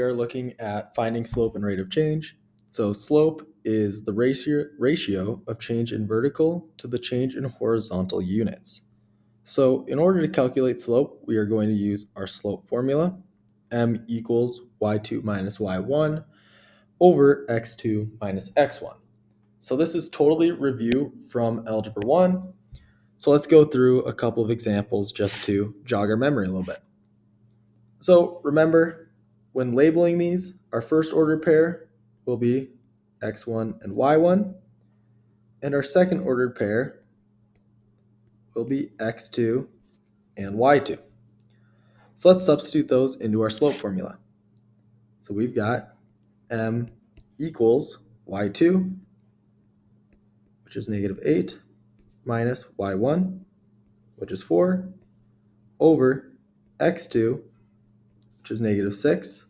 are looking at finding slope and rate of change. So slope is the ratio of change in vertical to the change in horizontal units. So in order to calculate slope, we are going to use our slope formula, m equals y2 minus y1 over x2 minus x1. So this is totally review from Algebra 1. So let's go through a couple of examples just to jog our memory a little bit. So remember, when labeling these, our first order pair will be x1 and y1, and our second ordered pair will be x2 and y2. So let's substitute those into our slope formula. So we've got m equals y2, which is negative 8, minus y1, which is 4, over x2, which is negative 6,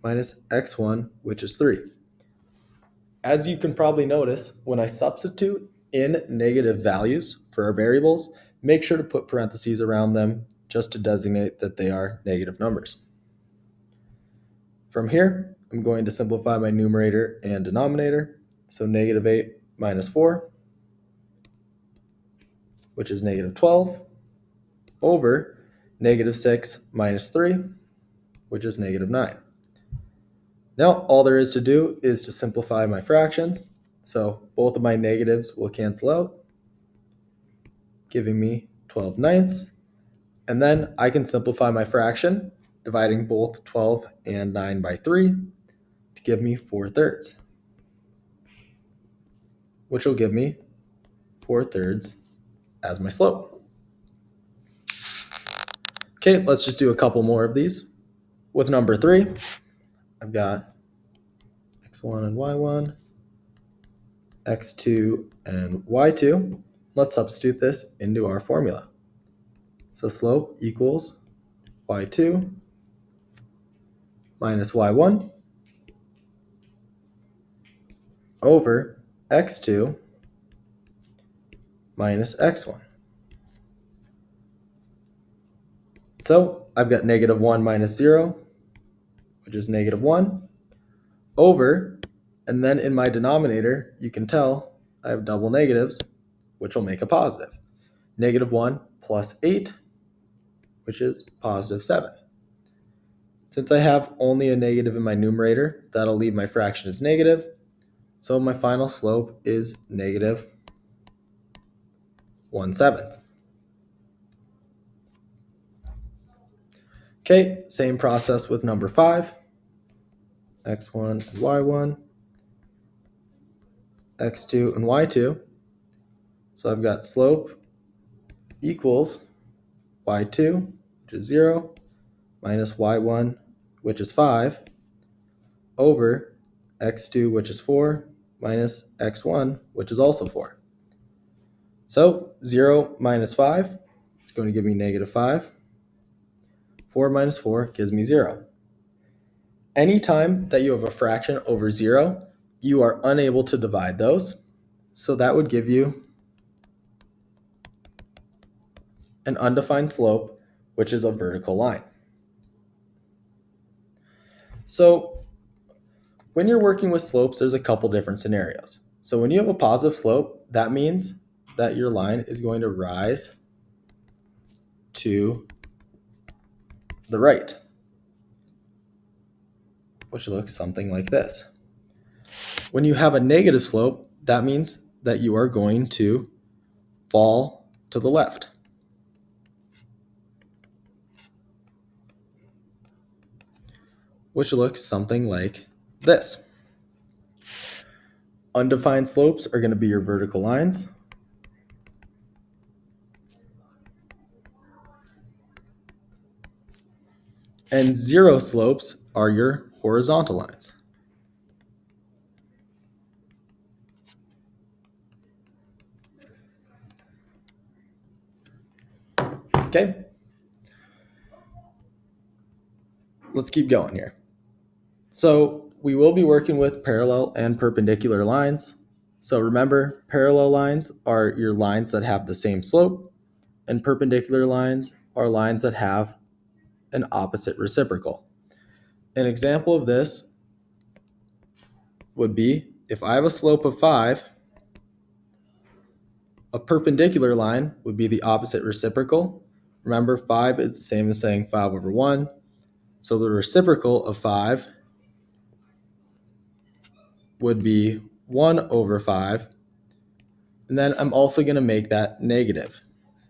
minus x1, which is 3. As you can probably notice, when I substitute in negative values for our variables, make sure to put parentheses around them just to designate that they are negative numbers. From here, I'm going to simplify my numerator and denominator. So negative 8 minus 4, which is negative 12, over negative 6 minus 3, which is negative 9. Now, all there is to do is to simplify my fractions. So both of my negatives will cancel out, giving me 12 ninths. And then I can simplify my fraction, dividing both 12 and 9 by 3 to give me 4 thirds, which will give me 4 thirds as my slope. Okay, let's just do a couple more of these. With number 3, I've got x1 and y1, x2 and y2. Let's substitute this into our formula. So slope equals y2 minus y1 over x2 minus x1. So I've got negative 1 minus 0, which is negative 1, over, and then in my denominator, you can tell I have double negatives, which will make a positive. Negative 1 plus 8, which is positive 7. Since I have only a negative in my numerator, that'll leave my fraction as negative. So my final slope is negative 1/7. Okay, same process with number 5. x1 and y1, x2 and y2. So I've got slope equals y2, which is 0, minus y1, which is 5, over x2, which is 4, minus x1, which is also 4. So 0 minus 5 is going to give me negative 5. 4 minus 4 gives me 0. Anytime that you have a fraction over 0, you are unable to divide those. So that would give you an undefined slope, which is a vertical line. So when you're working with slopes, there's a couple different scenarios. So when you have a positive slope, that means that your line is going to rise to the right, which looks something like this. When you have a negative slope, that means that you are going to fall to the left. Which looks something like this. Undefined slopes are going to be your vertical lines. And zero slopes are your horizontal lines. Okay. Let's keep going here. So we will be working with parallel and perpendicular lines. So remember, parallel lines are your lines that have the same slope, and perpendicular lines are lines that have an opposite reciprocal. An example of this would be if I have a slope of 5, a perpendicular line would be the opposite reciprocal. Remember, 5 is the same as saying 5 over 1. So the reciprocal of 5 would be 1 over 5. And then I'm also going to make that negative,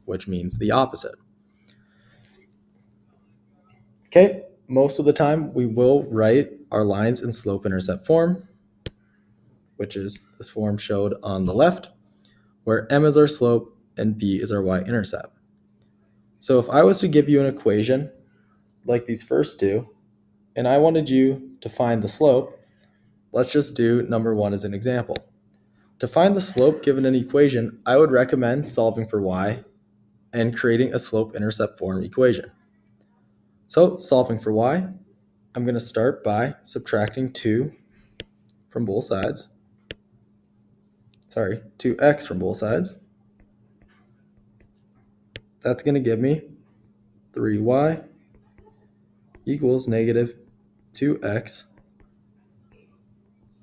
which means the opposite. Okay, most of the time we will write our lines in slope-intercept form, which is this form showed on the left, where m is our slope and b is our y-intercept. So if I was to give you an equation like these first two, and I wanted you to find the slope, let's just do number 1 as an example. To find the slope given an equation, I would recommend solving for y and creating a slope-intercept form equation. So solving for y, I'm going to start by subtracting 2 from both sides. 2x from both sides. That's going to give me 3y equals negative 2x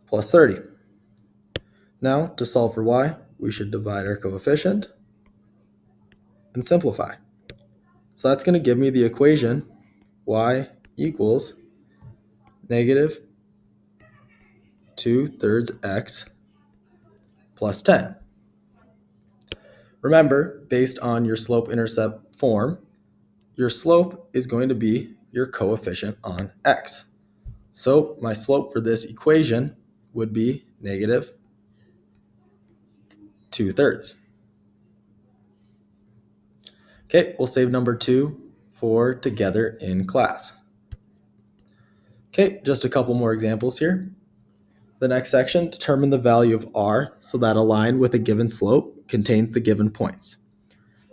plus 30. Now, to solve for y, we should divide our coefficient and simplify. So that's going to give me the equation y equals negative 2/3 x plus 10. Remember, based on your slope-intercept form, your slope is going to be your coefficient on x. So my slope for this equation would be negative 2/3. Okay, we'll save number 2 for together in class. Okay, just a couple more examples here. The next section, determine the value of r so that a line with a given slope contains the given points.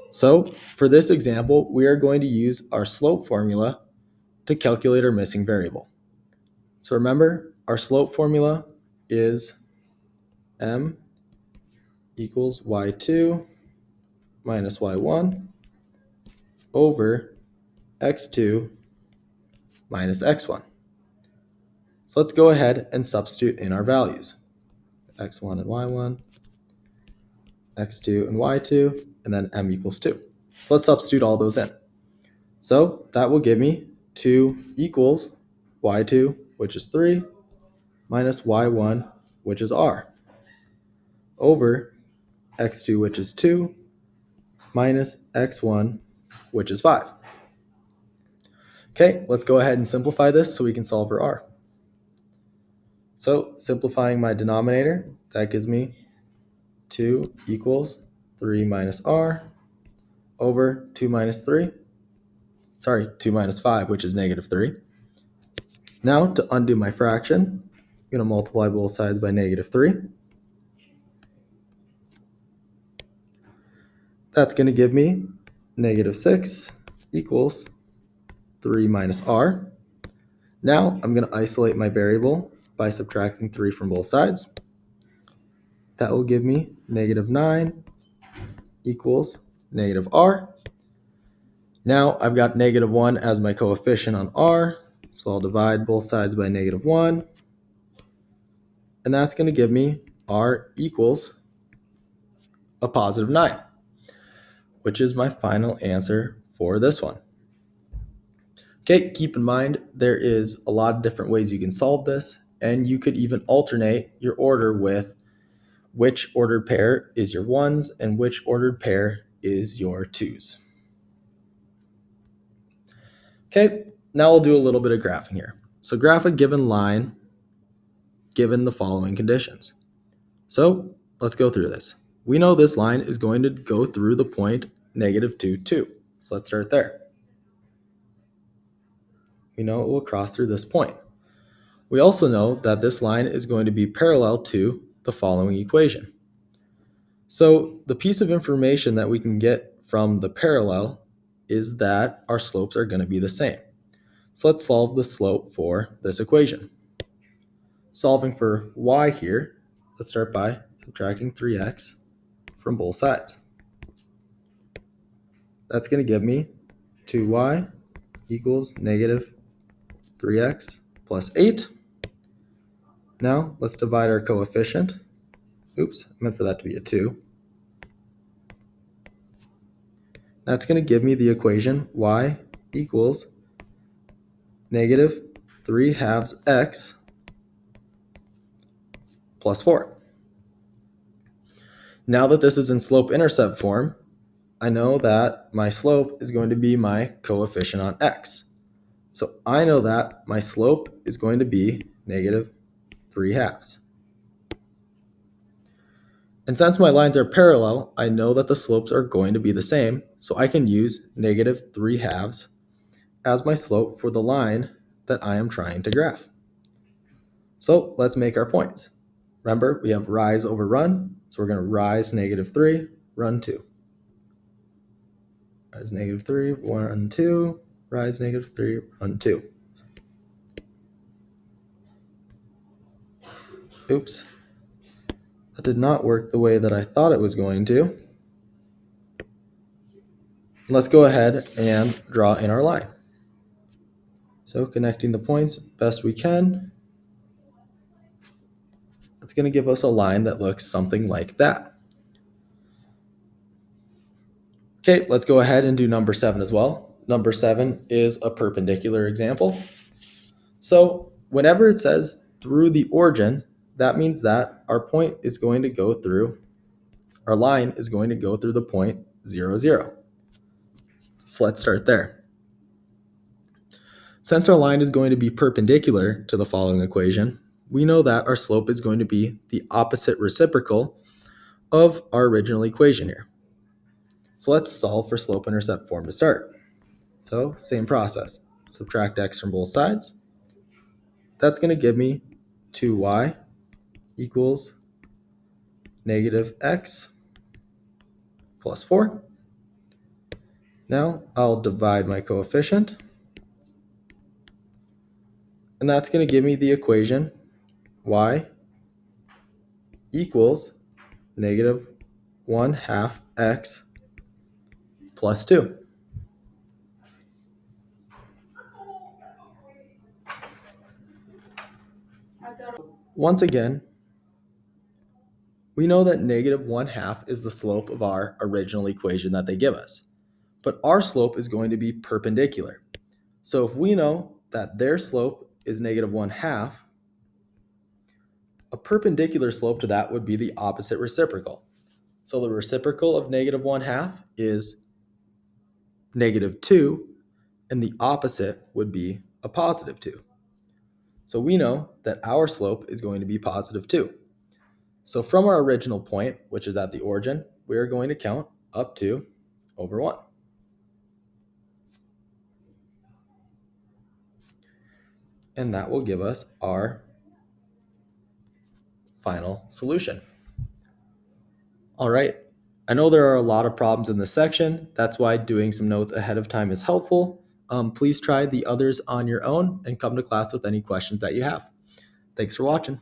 So for this example, we are going to use our slope formula to calculate our missing variable. So remember, our slope formula is m equals y2 minus y1 over x2 minus x1. So let's go ahead and substitute in our values. X1 and y1, x2 and y2, and then m equals 2. So let's substitute all those in. So that will give me 2 equals y2, which is 3, minus y1, which is r, over x2, which is 2, minus x1, which is 5. Okay, let's go ahead and simplify this so we can solve for r. So simplifying my denominator, that gives me 2 equals 3 minus r over 2 minus 3. 2 minus 5, which is negative 3. Now to undo my fraction, I'm going to multiply both sides by negative 3. That's going to give me negative 6 equals 3 minus r. Now I'm going to isolate my variable by subtracting 3 from both sides. That will give me negative 9 equals negative r. Now I've got negative 1 as my coefficient on r, so I'll divide both sides by negative 1. And that's going to give me r equals a positive 9, which is my final answer for this one. Okay, keep in mind there is a lot of different ways you can solve this, and you could even alternate your order with which ordered pair is your 1s and which ordered pair is your 2s. Okay, now we'll do a little bit of graphing here. So graph a given line given the following conditions. So let's go through this. We know this line is going to go through the point negative 2, 2. So let's start there. We know it will cross through this point. We also know that this line is going to be parallel to the following equation. So the piece of information that we can get from the parallel is that our slopes are going to be the same. So let's solve the slope for this equation. Solving for y here, let's start by subtracting 3x from both sides. That's going to give me 2y equals negative 3x plus 8. Now let's divide our coefficient. Oops, I meant for that to be a 2. That's going to give me the equation y equals negative 3 halves x plus 4. Now that this is in slope-intercept form, I know that my slope is going to be my coefficient on x. So I know that my slope is going to be negative 3 halves. And since my lines are parallel, I know that the slopes are going to be the same, so I can use negative 3 halves as my slope for the line that I am trying to graph. So let's make our points. Remember, we have rise over run, so we're going to rise negative 3, run 2. Rise negative 3, run 2, rise negative 3, run 2. Oops, that did not work the way that I thought it was going to. Let's go ahead and draw in our line. So connecting the points best we can. It's going to give us a line that looks something like that. Okay, let's go ahead and do number 7 as well. Number 7 is a perpendicular example. So whenever it says through the origin, that means that our point is going to go through, our line is going to go through the point 0, 0. So let's start there. Since our line is going to be perpendicular to the following equation, we know that our slope is going to be the opposite reciprocal of our original equation here. So let's solve for slope-intercept form to start. So same process. Subtract x from both sides. That's going to give me 2y equals negative x plus 4. Now I'll divide my coefficient. And that's going to give me the equation y equals negative 1/2 x plus 2. Once again, we know that negative 1/2 is the slope of our original equation that they give us. But our slope is going to be perpendicular. So if we know that their slope is negative 1/2, a perpendicular slope to that would be the opposite reciprocal. So the reciprocal of negative 1/2 is negative 2, and the opposite would be a positive 2. So we know that our slope is going to be positive 2. So from our original point, which is at the origin, we are going to count up to over 1. And that will give us our final solution. All right, I know there are a lot of problems in this section. That's why doing some notes ahead of time is helpful. Please try the others on your own and come to class with any questions that you have. Thanks for watching.